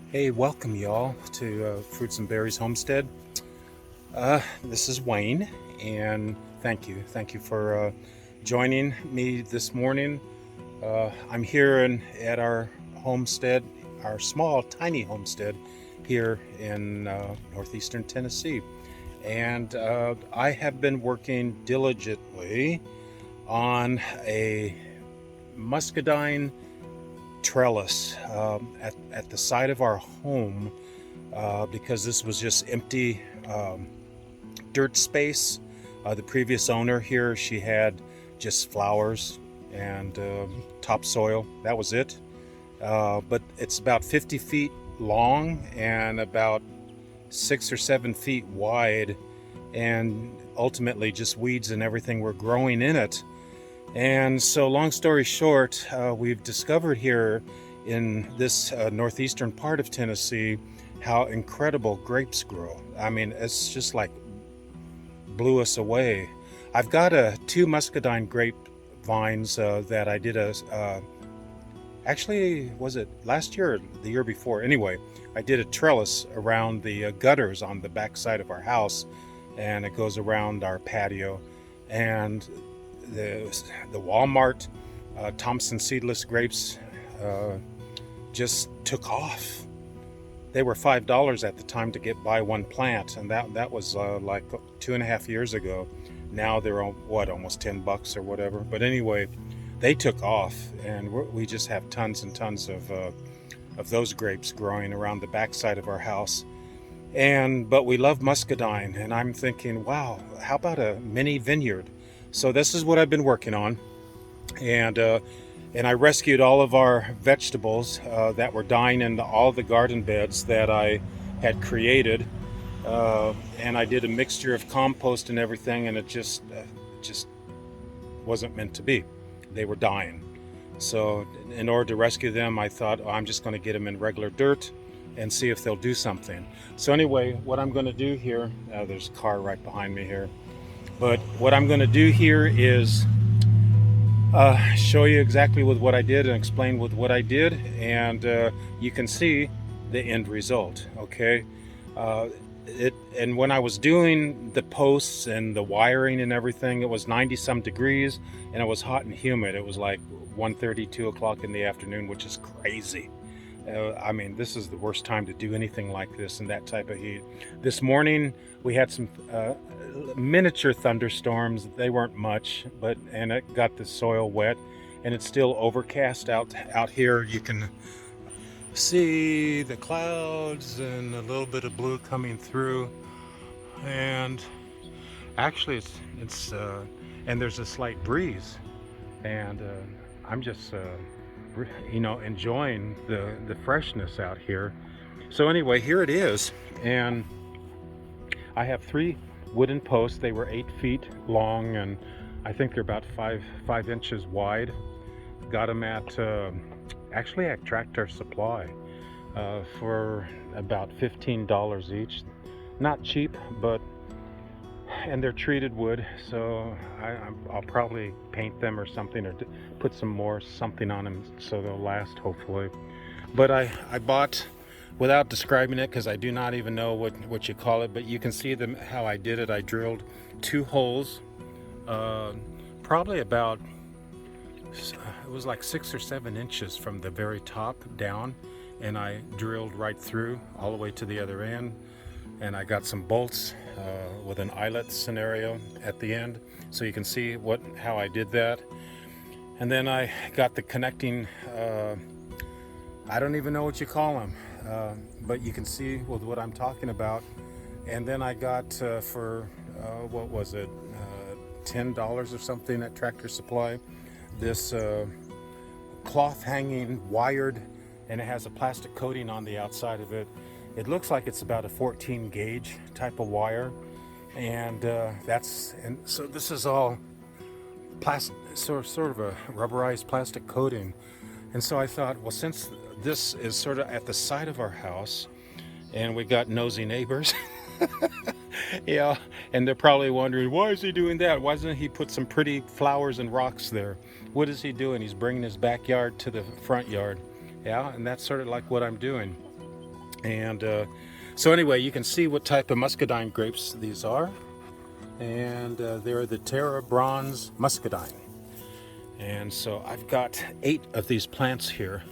Hey, welcome y'all to Fruits and Berries Homestead. This is Wayne, and thank you for joining me this morning. I'm here at our homestead, our small, tiny homestead here in northeastern Tennessee, and I have been working diligently on a muscadine trellis at the side of our home because this was just empty dirt space. The previous owner here, she had just flowers and topsoil. That was it. But it's about 50 feet long and about 6 or 7 feet wide, and ultimately just weeds and everything were growing in it. And so, long story short, we've discovered here in this northeastern part of Tennessee how incredible grapes grow. I mean, it's just like blew us away. I've got two muscadine grape vines that I did actually, was it last year or the year before? Anyway, I did a trellis around the gutters on the back side of our house, and it goes around our patio. And the Walmart Thompson seedless grapes uh, just took off. They were $5 at the time to get buy one plant, and that was like 2.5 years ago. Now they're almost $10 or whatever. But anyway, they took off, and we just have tons and tons of those grapes growing around the backside of our house. But we love muscadine, and I'm thinking, wow, how about a mini vineyard? So this is what I've been working on, and uh, and I rescued all of our vegetables that were dying in all the garden beds that I had created, and I did a mixture of compost and everything, and it just wasn't meant to be. They were dying. So in order to rescue them, I thought, oh, I'm just going to get them in regular dirt and see if they'll do something. So anyway, what I'm going to do here, there's a car right behind me here. But what I'm going to do here is show you exactly with what I did and explain with what I did, and you can see the end result. Okay, uh, and when I was doing the posts and the wiring and everything, it was 90 some degrees, and it was hot and humid. It was like 1:30, 2 o'clock in the afternoon, which is crazy. I mean, this is the worst time to do anything like this in that type of heat. This morning we had some miniature thunderstorms. They weren't much, and it got the soil wet, and it's still overcast out here. You can see the clouds and a little bit of blue coming through, and actually it's and there's a slight breeze, and I'm just enjoying the freshness out here. So anyway, here it is, and I have three wooden posts. They were 8 feet long, and I think they're about five inches wide. Got them actually at Tractor Supply for about $15 each. Not cheap, but and they're treated wood, so I'll probably paint them or something, or put some more something on them so they'll last, hopefully. But I bought, without describing it, because I do not even know what you call it, but you can see how I did it. I drilled 2 holes, uh, probably about, it was like 6 or 7 inches from the very top down, and I drilled right through all the way to the other end, and I got some bolts with an eyelet scenario at the end, so you can see how I did that. And then I got the connecting, I don't even know what you call them, but you can see with what I'm talking about. And then I got for what was it, $10 or something at Tractor Supply, this cloth hanging wired, and it has a plastic coating on the outside of it. It looks like it's about a 14 gauge type of wire, and so this is all plastic, sort of a rubberized plastic coating. And so I thought, well, since this is sort of at the side of our house, and we got nosy neighbors, yeah, and they're probably wondering, why is he doing that? Why doesn't he put some pretty flowers and rocks there? What is he doing? He's bringing his backyard to the front yard. Yeah, and that's sort of like what I'm doing. And so anyway, you can see what type of muscadine grapes these are. And they're the Terra Bronze Muscadine. And so I've got 8 of these plants here.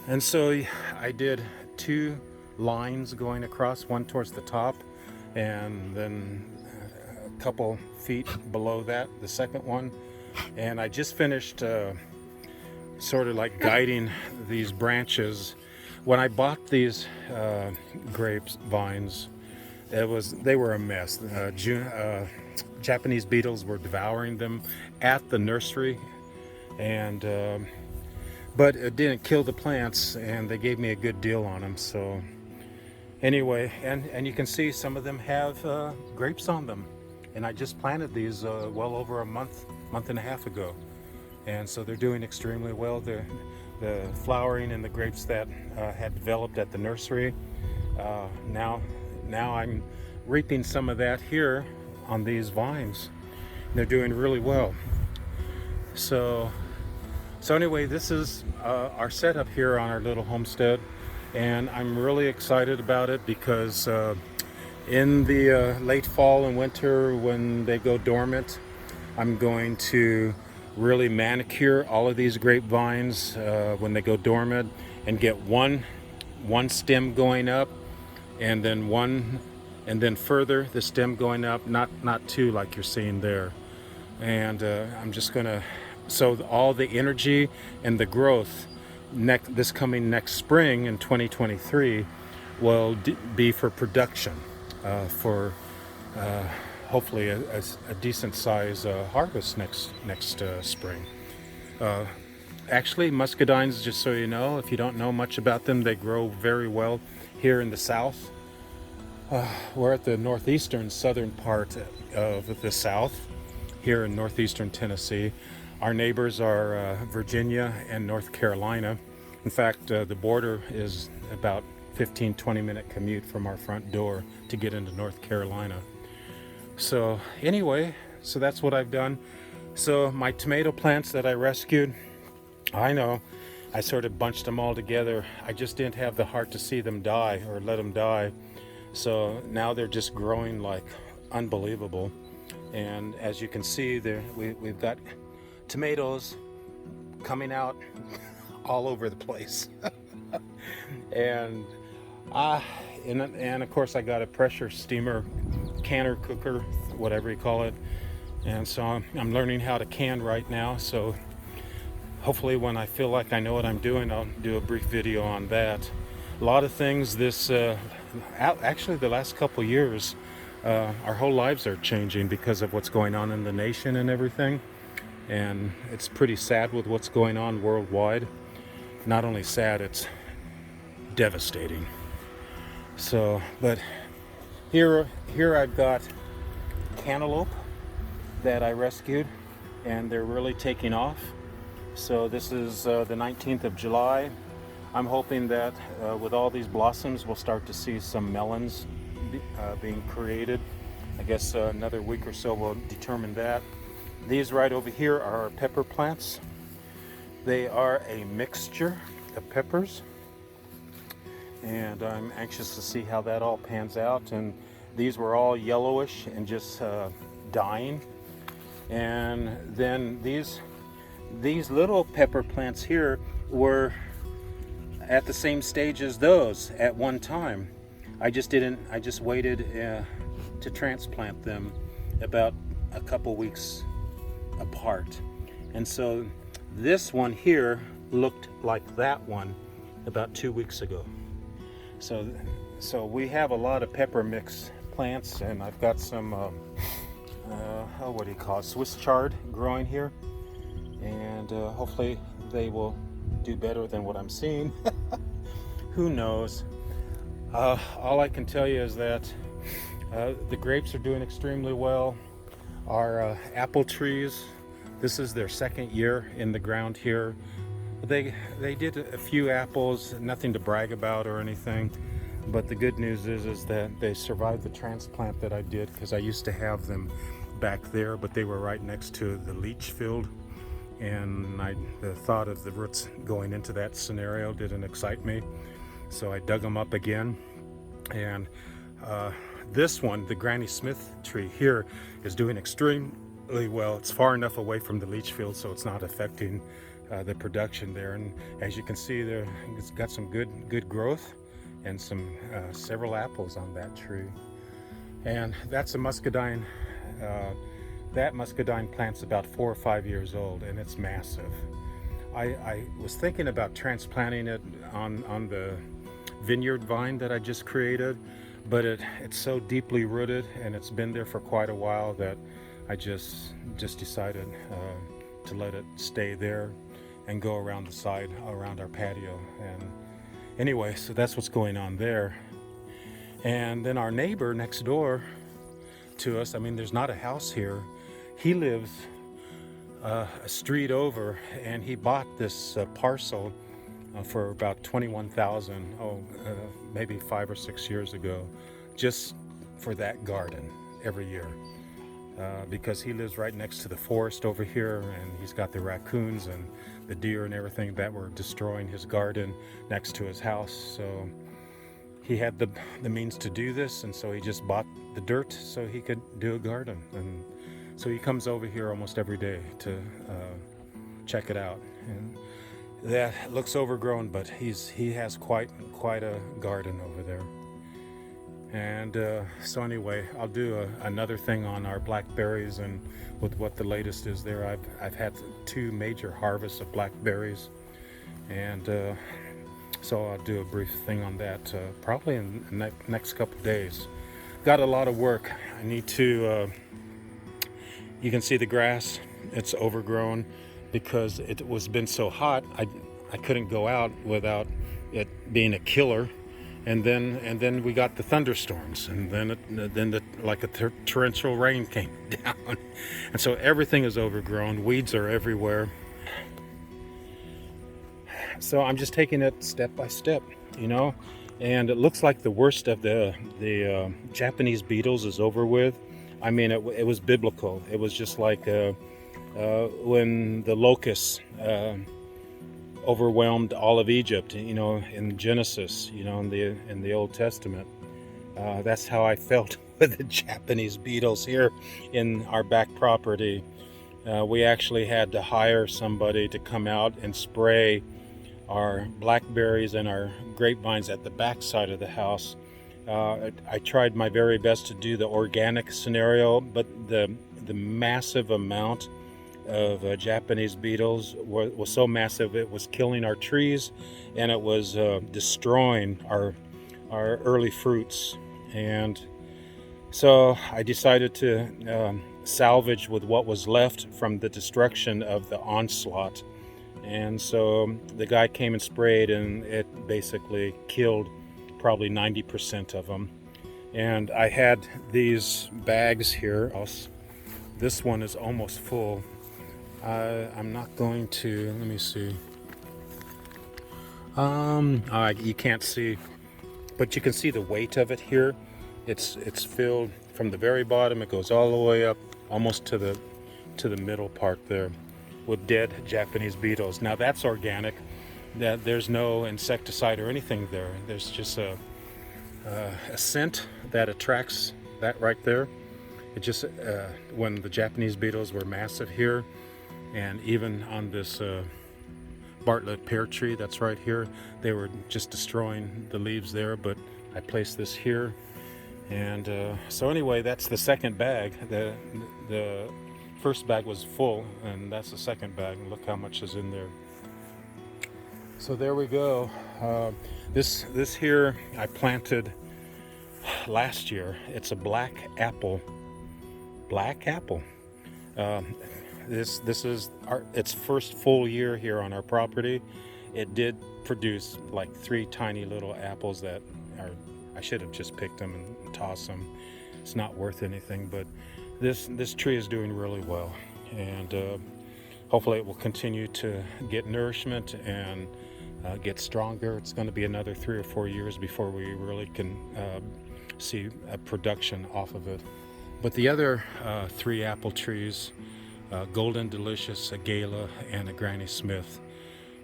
And so I did 2 lines going across, one towards the top, and then a couple feet below that, the second one. And I just finished sort of like guiding these branches. When I bought these grapes vines, they were a mess. Japanese beetles were devouring them at the nursery, and but it didn't kill the plants, and they gave me a good deal on them. So anyway, and you can see some of them have grapes on them, and I just planted these well over a month and a half ago, and so they're doing extremely well. The flowering and the grapes that had developed at the nursery, now I'm reaping some of that here on these vines. They're doing really well. So anyway, this is our setup here on our little homestead, and I'm really excited about it because in the late fall and winter, when they go dormant, I'm going to really manicure all of these grapevines when they go dormant, and get one stem going up, and then further the stem going up, not 2 like you're seeing there. And I'm just gonna, so all the energy and the growth this coming next spring in 2023 will be for production, for hopefully a decent size harvest next spring. Actually, muscadines, just so you know, if you don't know much about them, they grow very well here in the south. We're at the northeastern southern part of the south, here in northeastern Tennessee. Our neighbors are Virginia and North Carolina. In fact, the border is about 15-20 minute commute from our front door to get into North Carolina. So anyway, so that's what I've done. So my tomato plants that I rescued, I know I sort of bunched them all together. I just didn't have the heart to see them die or let them die. So now they're just growing like unbelievable. And as you can see, we've got tomatoes coming out all over the place. and of course I got a pressure steamer, canner, cooker, whatever you call it. And so I'm learning how to can right now. So hopefully when I feel like I know what I'm doing, I'll do a brief video on that. A lot of things actually the last couple years, our whole lives are changing because of what's going on in the nation and everything. And it's pretty sad with what's going on worldwide. Not only sad, it's devastating. So, but here I've got cantaloupe that I rescued, and they're really taking off. So this is the 19th of July. I'm hoping that with all these blossoms, we'll start to see some melons being created. I guess another week or so will determine that. These right over here are pepper plants. They are a mixture of peppers, and I'm anxious to see how that all pans out. And these were all yellowish and just dying. And then these little pepper plants here were at the same stage as those at one time. I just waited to transplant them about a couple weeks apart. And so this one here looked like that one about 2 weeks ago. So we have a lot of pepper mix plants, and I've got some what do you call it, Swiss chard growing here, and hopefully they will do better than what I'm seeing. Who knows? All I can tell you is that the grapes are doing extremely well. Our apple trees, this is their second year in the ground here. They did a few apples, nothing to brag about or anything. But the good news is that they survived the transplant that I did, because I used to have them back there, but they were right next to the leach field. And the thought of the roots going into that scenario didn't excite me. So I dug them up again, and this one, the Granny Smith tree here, is doing extremely well. It's far enough away from the leach field so it's not affecting the production there. And as you can see there, it's got some good growth and some several apples on that tree. And that's a muscadine. That muscadine plant's about 4 or 5 years old, and it's massive. I was thinking about transplanting it on the vineyard vine that I just created, but it's so deeply rooted and it's been there for quite a while that I just decided to let it stay there and go around the side, around our patio. And anyway, so that's what's going on there. And then our neighbor next door to us, I mean, there's not a house here. He lives a street over, and he bought this parcel for about $21,000, maybe 5 or 6 years ago, just for that garden every year. Because he lives right next to the forest over here, and he's got the raccoons and the deer and everything that were destroying his garden next to his house. So he had the means to do this, and so he just bought the dirt so he could do a garden. And so he comes over here almost every day to check it out. And that looks overgrown, but he has quite a garden over there. And so anyway, I'll do another thing on our blackberries and with what the latest is there. I've had 2 major harvests of blackberries, and so I'll do a brief thing on that probably in the next couple days. Got a lot of work. I need to, you can see the grass, it's overgrown because it was been so hot. I couldn't go out without it being a killer. And then we got the thunderstorms, and then like a torrential rain came down, and so everything is overgrown. Weeds are everywhere. So I'm just taking it step by step, you know. And it looks like the worst of the Japanese beetles is over with. I mean, it was biblical. It was just like when the locusts overwhelmed all of Egypt, you know, in Genesis, you know, in the Old Testament. That's how I felt with the Japanese beetles here in our back property. We actually had to hire somebody to come out and spray our blackberries and our grapevines at the back side of the house. I tried my very best to do the organic scenario, but the massive amount of Japanese beetles was so massive it was killing our trees, and it was destroying our early fruits. And so I decided to salvage with what was left from the destruction of the onslaught. And so the guy came and sprayed, and it basically killed probably 90% of them. And I had these bags here. This one is almost full. I'm not going to, let me see. You can't see, but you can see the weight of it here. It's filled from the very bottom. It goes all the way up, almost to the middle part there, with dead Japanese beetles. Now that's organic. That there's no insecticide or anything there. There's just a scent that attracts that right there. It just when the Japanese beetles were massive here. And even on this Bartlett pear tree that's right here, they were just destroying the leaves there, but I placed this here. And so anyway, that's the second bag. The first bag was full, and that's the second bag. Look how much is in there. So there we go. This here I planted last year. It's a black apple. Black apple. This is its first full year here on our property. It did produce like 3 tiny little apples that I should have just picked them and tossed them. It's not worth anything, but this tree is doing really well, and hopefully it will continue to get nourishment and get stronger. It's going to be another 3 or 4 years before we really can see a production off of it. But the other 3 apple trees, Golden Delicious, a Gala, and a Granny Smith,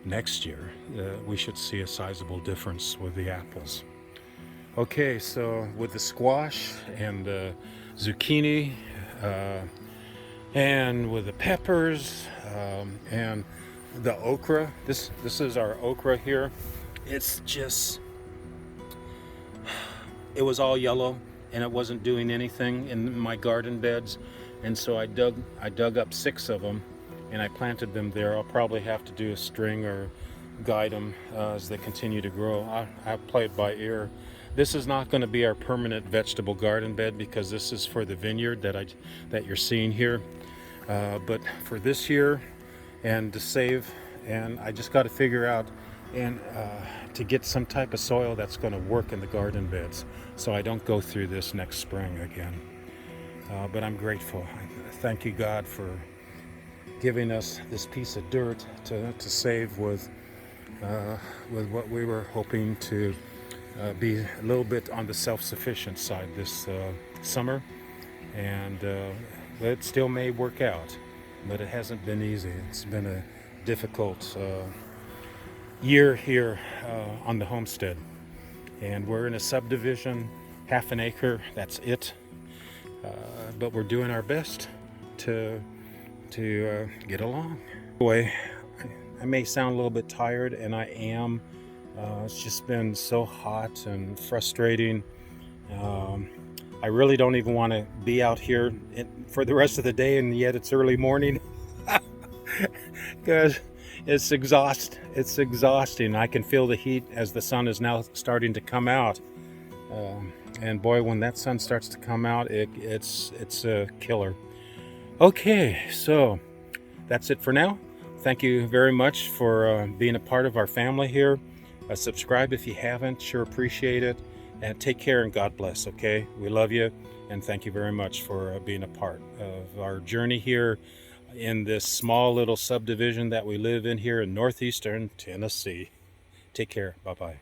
next year, we should see a sizable difference with the apples. Okay, so with the squash and the zucchini, uh, and with the peppers, and the okra, this is our okra here. It's just, it was all yellow and it wasn't doing anything in my garden beds, and so I dug up 6 of them and I planted them there. I'll probably have to do a string or guide them as they continue to grow. I play it by ear. This is not going to be our permanent vegetable garden bed because this is for the vineyard that you're seeing here. But for this year and to save, and I just got to figure out and to get some type of soil that's going to work in the garden beds so I don't go through this next spring again. But I'm grateful. Thank you, God, for giving us this piece of dirt to save with what we were hoping to be a little bit on the self-sufficient side this summer, and it still may work out, but it hasn't been easy. It's been a difficult year here on the homestead, and we're in a subdivision, half an acre, that's it, but we're doing our best to get along. Anyway, I may sound a little bit tired, and I am. It's just been so hot and frustrating. I really don't even want to be out here for the rest of the day, and yet it's early morning because it's exhausting. I can feel the heat as the sun is now starting to come out, and boy, when that sun starts to come out, it's a killer. Okay, so that's it for now. Thank you very much for being a part of our family here. Subscribe if you haven't, sure appreciate it. And take care and God bless, okay? We love you, and thank you very much for being a part of our journey here in this small little subdivision that we live in here in northeastern Tennessee. Take care. Bye-bye.